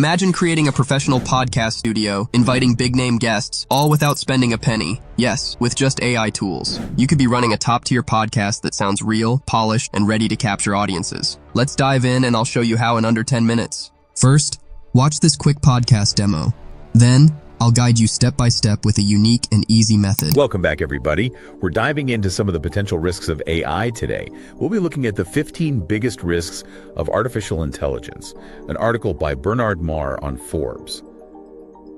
Imagine creating a professional podcast studio, inviting big-name guests, all without spending a penny. Yes, with just AI tools. You could be running a top-tier podcast that sounds real, polished, and ready to capture audiences. Let's dive in and I'll show you how in under 10 minutes. First, watch this quick podcast demo. Then, I'll guide you step by step with a unique and easy method. Welcome back, everybody. We're diving into some of the potential risks of AI today. We'll be looking at the 15 biggest risks of artificial intelligence, an article by Bernard Marr on Forbes.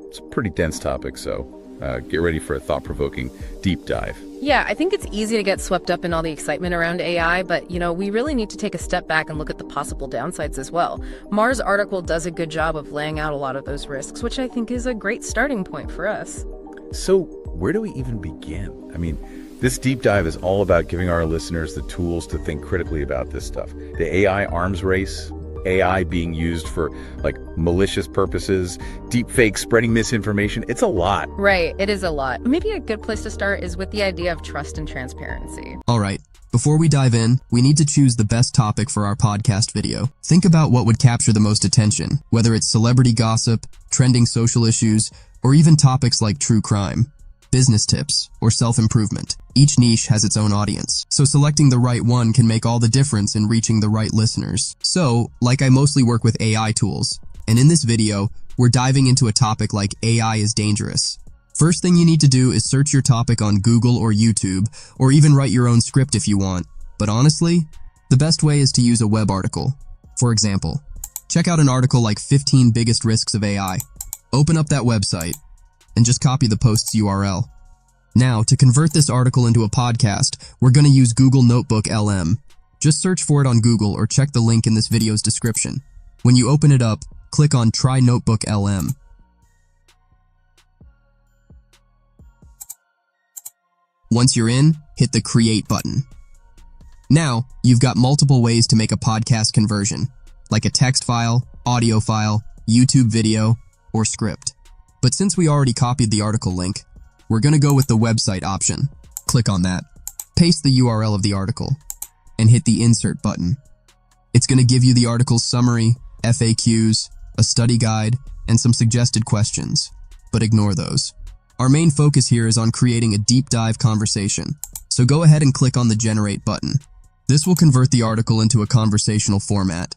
It's a pretty dense topic, so get ready for a thought-provoking deep dive. Yeah, I think it's easy to get swept up in all the excitement around AI, but, we really need to take a step back and look at the possible downsides as well. Marr's article does a good job of laying out a lot of those risks, which I think is a great starting point for us. So, where do we even begin? This deep dive is all about giving our listeners the tools to think critically about this stuff. The AI arms race, AI being used for malicious purposes, deep fakes, spreading misinformation. It's a lot. Right, it is a lot. Maybe a good place to start is with the idea of trust and transparency. All right, before we dive in, we need to choose the best topic for our podcast video. Think about what would capture the most attention, whether it's celebrity gossip, trending social issues, or even topics like true crime, business tips, or self-improvement. Each niche has its own audience, so selecting the right one can make all the difference in reaching the right listeners. So, I mostly work with AI tools, and in this video, we're diving into a topic like AI is dangerous. First thing you need to do is search your topic on Google or YouTube, or even write your own script if you want. But honestly, the best way is to use a web article. For example, check out an article like 15 Biggest Risks of AI. Open up that website, and just copy the post's URL. Now, to convert this article into a podcast, we're going to use Google Notebook LM. Just search for it on Google or check the link in this video's description. When you open it up, click on Try Notebook LM. Once you're in, hit the Create button. Now, you've got multiple ways to make a podcast conversion, like a text file, audio file, YouTube video, or script. But since we already copied the article link, we're going to go with the website option. Click on that, paste the URL of the article, and hit the Insert button. It's going to give you the article's summary, FAQs, a study guide, and some suggested questions. But ignore those. Our main focus here is on creating a deep dive conversation, so go ahead and click on the Generate button. This will convert the article into a conversational format.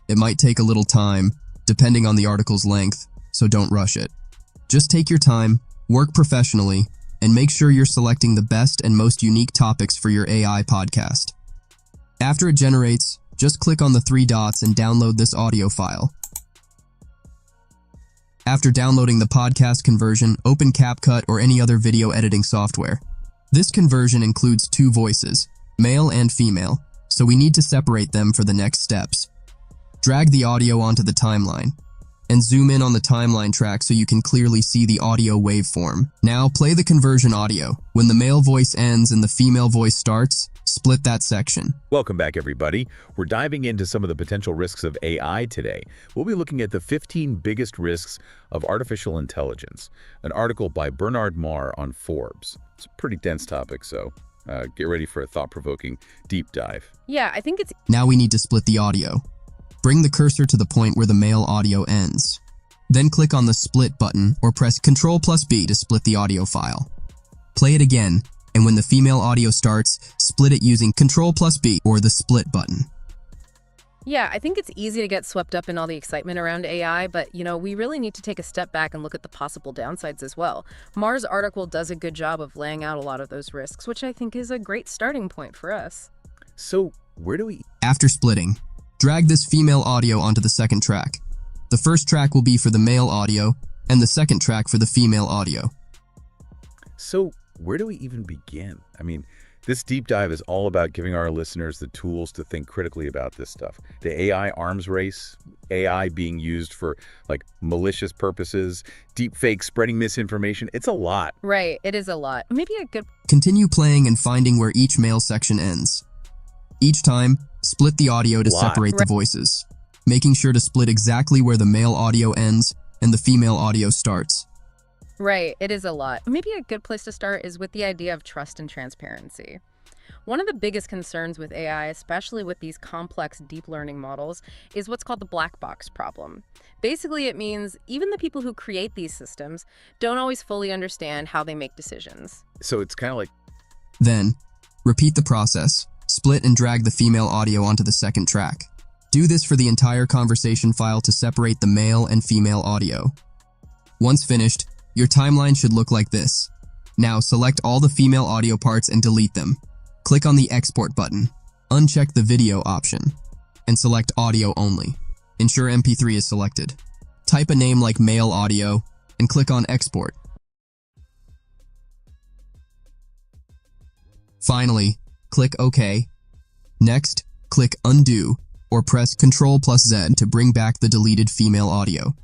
It might take a little time, depending on the article's length, so don't rush it. Just take your time, work professionally, and make sure you're selecting the best and most unique topics for your AI podcast. After it generates, just click on the 3 dots and download this audio file. After downloading the podcast conversion, open CapCut or any other video editing software. This conversion includes 2 voices, male and female, so we need to separate them for the next steps. Drag the audio onto the timeline, and zoom in on the timeline track so you can clearly see the audio waveform. Now, play the conversion audio. When the male voice ends and the female voice starts, split that section. Welcome back, everybody. We're diving into some of the potential risks of AI today. We'll be looking at the 15 biggest risks of artificial intelligence, an article by Bernard Marr on Forbes. It's a pretty dense topic, so get ready for a thought-provoking deep dive. Yeah, I think it's... Now we need to split the audio. Bring the cursor to the point where the male audio ends. Then click on the Split button or press Ctrl+B to split the audio file. Play it again, and when the female audio starts, split it using Ctrl+B or the Split button. Yeah, I think it's easy to get swept up in all the excitement around AI, but, we really need to take a step back and look at the possible downsides as well. Marr's article does a good job of laying out a lot of those risks, which I think is a great starting point for us. So, where do we... After splitting, drag this female audio onto the second track. The first track will be for the male audio, and the second track for the female audio. So, where do we even begin? This deep dive is all about giving our listeners the tools to think critically about this stuff. The AI arms race, AI being used for malicious purposes, deep fakes, spreading misinformation. It's a lot. Right, it is a lot. Maybe a good... Continue playing and finding where each male section ends. Each time, split the audio to separate the voices, making sure to split exactly where the male audio ends and the female audio starts. Right, it is a lot. Maybe a good place to start is with the idea of trust and transparency. One of the biggest concerns with AI, especially with these complex deep learning models, is what's called the black box problem. Basically, it means even the people who create these systems don't always fully understand how they make decisions. So it's kind of like... Then, repeat the process. Split and drag the female audio onto the second track. Do this for the entire conversation file to separate the male and female audio. Once finished, your timeline should look like this. Now select all the female audio parts and delete them. Click on the Export button, uncheck the Video option, and select Audio Only. Ensure MP3 is selected. Type a name like Male Audio, and click on Export. Finally, click OK. Next, click Undo, or press Ctrl+Z to bring back the deleted female audio.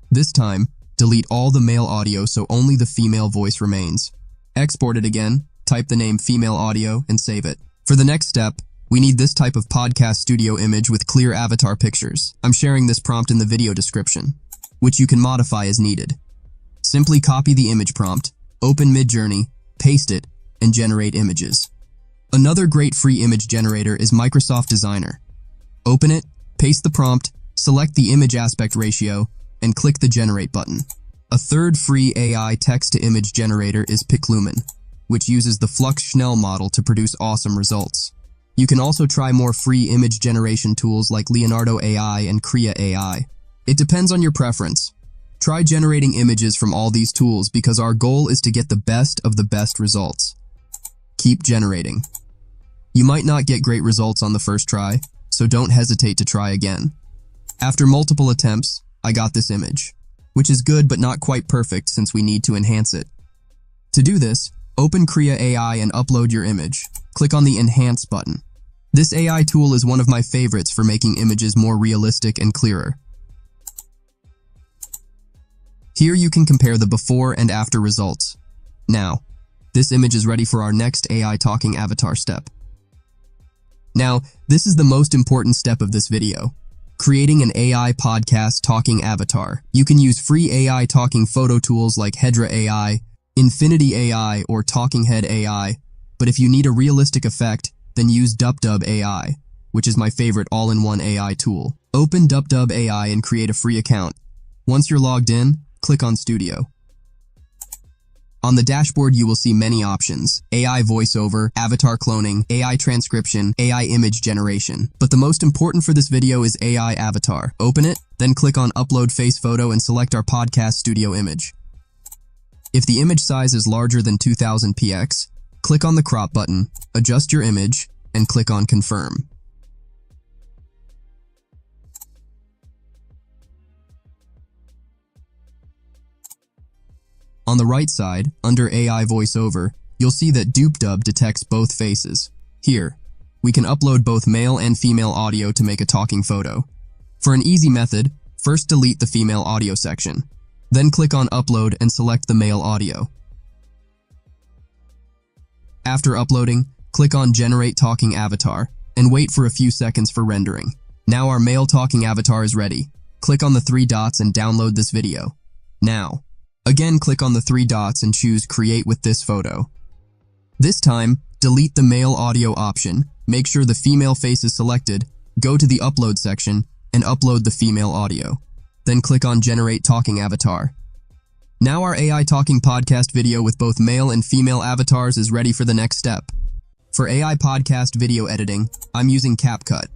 This time, delete all the male audio so only the female voice remains. Export it again. Type the name Female Audio and save it. For the next step, we need this type of podcast studio image with clear avatar pictures. I'm sharing this prompt in the video description, which you can modify as needed. Simply copy the image prompt, open Midjourney, paste it, and generate images. Another great free image generator is Microsoft Designer. Open it, paste the prompt, select the image aspect ratio, and click the Generate button. A third free AI text-to-image generator is Piclumen, which uses the Flux-Schnell model to produce awesome results. You can also try more free image generation tools like Leonardo AI and Crea AI. It depends on your preference. Try generating images from all these tools because our goal is to get the best of the best results. Keep generating. You might not get great results on the first try, so don't hesitate to try again. After multiple attempts, I got this image, which is good but not quite perfect since we need to enhance it. To do this, open Crea AI and upload your image. Click on the Enhance button. This AI tool is one of my favorites for making images more realistic and clearer. Here you can compare the before and after results. Now, this image is ready for our next AI talking avatar step. Now, this is the most important step of this video. Creating an AI podcast talking avatar. You can use free AI talking photo tools like Hedra AI, Infinity AI, or TalkingHead AI, but if you need a realistic effect, then use DupDub AI, which is my favorite all-in-one AI tool. Open DupDub AI and create a free account. Once you're logged in, click on Studio. On the dashboard, you will see many options: AI voiceover, avatar cloning, AI transcription, AI image generation. But the most important for this video is AI avatar. Open it, then click on Upload Face Photo and select our podcast studio image. If the image size is larger than 2000px, click on the crop button, adjust your image, and click on Confirm. On the right side, under AI voiceover, you'll see that DupDub detects both faces. Here, we can upload both male and female audio to make a talking photo. For an easy method, first delete the female audio section. Then click on Upload and select the male audio. After uploading, click on Generate Talking Avatar and wait for a few seconds for rendering. Now our male talking avatar is ready. Click on the 3 dots and download this video. Now, again click on the 3 dots and choose Create with this photo. This time, delete the male audio option, make sure the female face is selected, go to the Upload section, and upload the female audio. Then click on Generate Talking Avatar. Now our AI talking podcast video with both male and female avatars is ready for the next step. For AI podcast video editing, I'm using CapCut.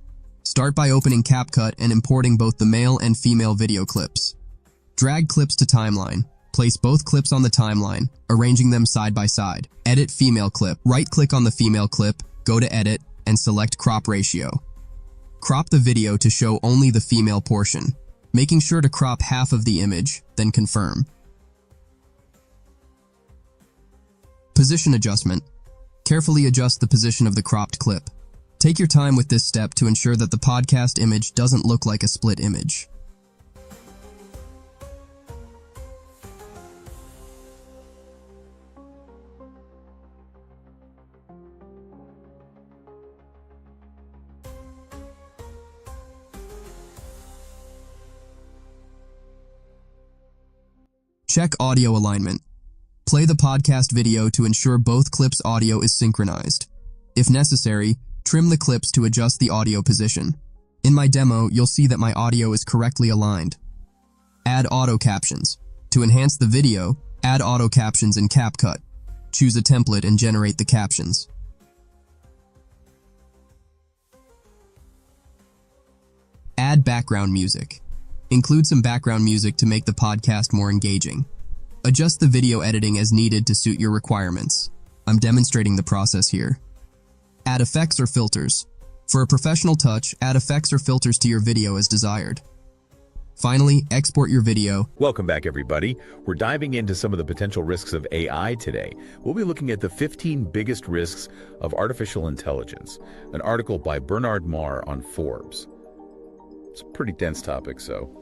Start by opening CapCut and importing both the male and female video clips. Drag clips to timeline. Place both clips on the timeline, arranging them side by side. Edit female clip. Right-click on the female clip, go to Edit, and select Crop Ratio. Crop the video to show only the female portion, making sure to crop half of the image, then confirm. Position adjustment. Carefully adjust the position of the cropped clip. Take your time with this step to ensure that the podcast image doesn't look like a split image. Check audio alignment. Play the podcast video to ensure both clips' audio is synchronized. If necessary, trim the clips to adjust the audio position. In my demo, you'll see that my audio is correctly aligned. Add auto-captions. To enhance the video, add auto-captions in CapCut. Choose a template and generate the captions. Add background music. Include some background music to make the podcast more engaging. Adjust the video editing as needed to suit your requirements. I'm demonstrating the process here. Add effects or filters. For a professional touch, add effects or filters to your video as desired. Finally, export your video. Welcome back, everybody. We're diving into some of the potential risks of AI today. We'll be looking at the 15 biggest risks of artificial intelligence, an article by Bernard Marr on Forbes. It's a pretty dense topic, so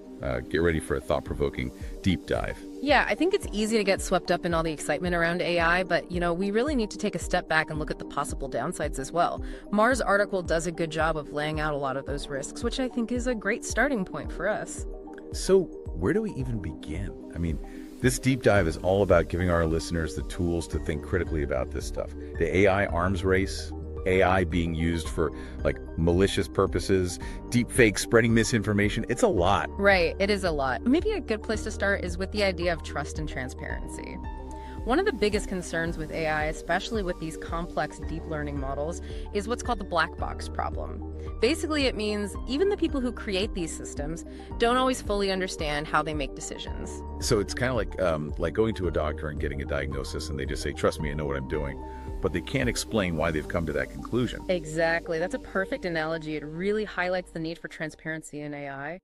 get ready for a thought-provoking deep dive. Yeah, I think it's easy to get swept up in all the excitement around AI, but, we really need to take a step back and look at the possible downsides as well. Marr's article does a good job of laying out a lot of those risks, which I think is a great starting point for us. So where do we even begin? I mean, this deep dive is all about giving our listeners the tools to think critically about this stuff. The AI arms race, AI being used for malicious purposes, deep fakes, spreading misinformation. It's a lot. Right, it is a lot. Maybe a good place to start is with the idea of trust and transparency. One of the biggest concerns with AI, especially with these complex deep learning models, is what's called the black box problem. Basically, it means even the people who create these systems don't always fully understand how they make decisions. So it's kind of like going to a doctor and getting a diagnosis and they just say, trust me, I know what I'm doing. But they can't explain why they've come to that conclusion. Exactly. That's a perfect analogy. It really highlights the need for transparency in AI.